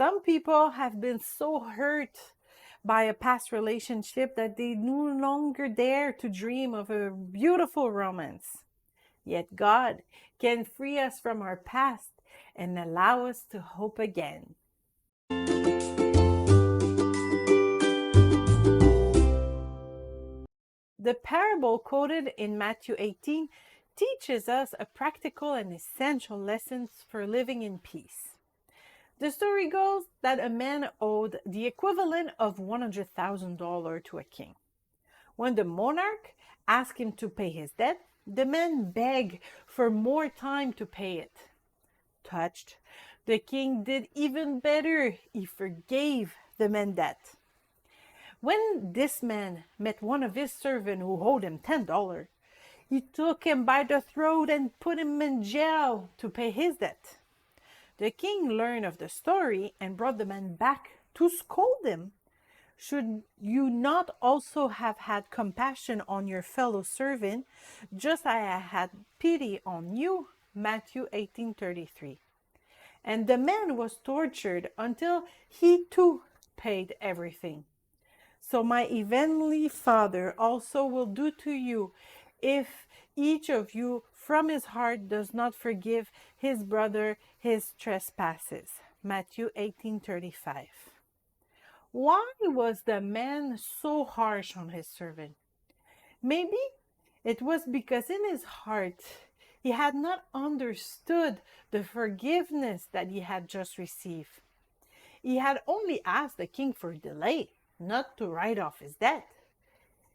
Some people have been so hurt by a past relationship that they no longer dare to dream of a beautiful romance. Yet God can free us from our past and allow us to hope again. The parable quoted in Matthew 18 teaches us a practical and essential lesson for living in peace. The story goes that a man owed the equivalent of $100,000 to a king. When the monarch asked him to pay his debt, the man begged for more time to pay it. Touched, the king did even better. He forgave the man's debt. When this man met one of his servants who owed him $10, he took him by the throat and put him in jail to pay his debt. The king learned of the story and brought the man back to scold him. Should you not also have had compassion on your fellow servant, just as I had pity on you? Matthew 18:33. And the man was tortured until he too paid everything. So my heavenly Father also will do to you if each of you from his heart does not forgive his brother his trespasses. Matthew 18:35. Why was the man so harsh on his servant? Maybe it was because in his heart he had not understood the forgiveness that he had just received. He had only asked the king for delay, not to write off his debt.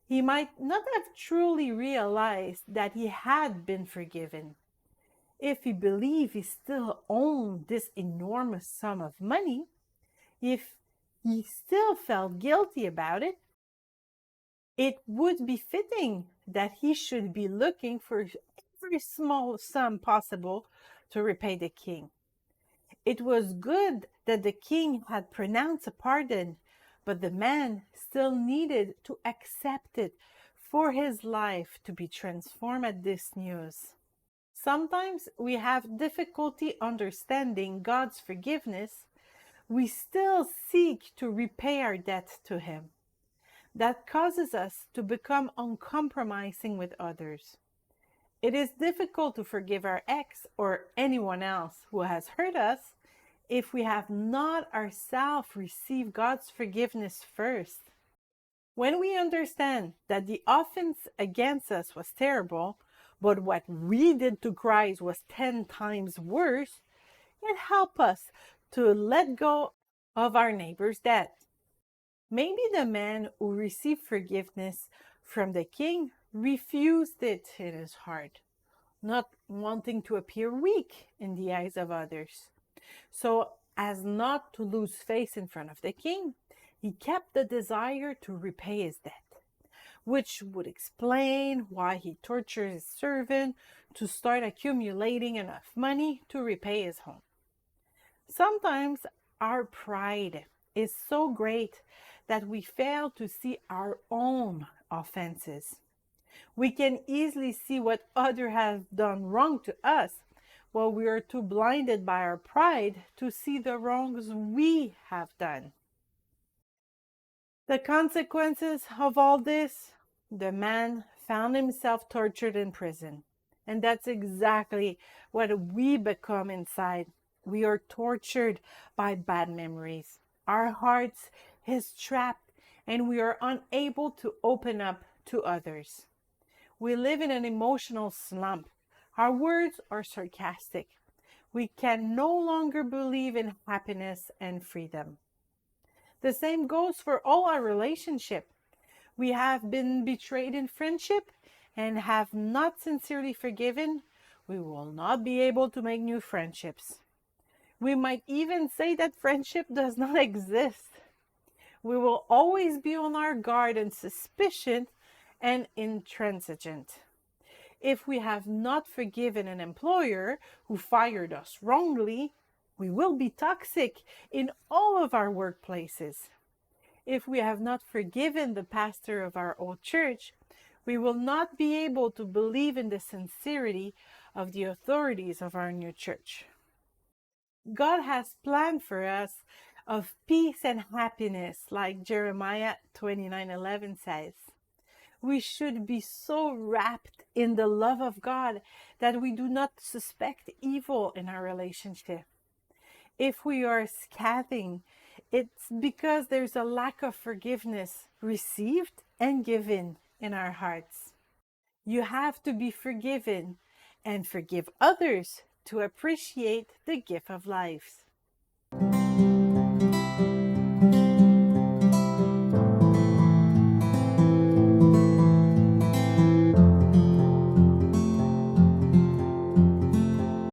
He might not have truly realized that he had been forgiven. If he believed he still owned this enormous sum of money, if he still felt guilty about it, it would be fitting that he should be looking for every small sum possible to repay the king. It was good that the king had pronounced a pardon, but the man still needed to accept it for his life to be transformed at this news. Sometimes we have difficulty understanding God's forgiveness. We still seek to repay our debt to him. That causes us to become uncompromising with others. It is difficult to forgive our ex or anyone else who has hurt us if we have not ourselves received God's forgiveness first. When we understand that the offense against us was terrible, but what we did to Christ was 10 times worse, it helps us to let go of our neighbor's debt. Maybe the man who received forgiveness from the king refused it in his heart, not wanting to appear weak in the eyes of others. So as not to lose face in front of the king, he kept the desire to repay his debt, which would explain why he tortured his servant to start accumulating enough money to repay his home. Sometimes our pride is so great that we fail to see our own offenses. We can easily see what others have done wrong to us, while we are too blinded by our pride to see the wrongs we have done. The consequences of all this, the man found himself tortured in prison. And that's exactly what we become inside. We are tortured by bad memories. Our hearts is trapped and we are unable to open up to others. We live in an emotional slump. Our words are sarcastic. We can no longer believe in happiness and freedom. The same goes for all our relationships. We have been betrayed in friendship and have not sincerely forgiven. We will not be able to make new friendships. We might even say that friendship does not exist. We will always be on our guard and suspicious and intransigent. If we have not forgiven an employer who fired us wrongly, we will be toxic in all of our workplaces. If we have not forgiven the pastor of our old church, we will not be able to believe in the sincerity of the authorities of our new church. God has planned for us of peace and happiness, like Jeremiah 29:11 says. We should be so wrapped in the love of God that we do not suspect evil in our relationship. If we are scathing, it's because there's a lack of forgiveness received and given in our hearts. You have to be forgiven and forgive others to appreciate the gift of life.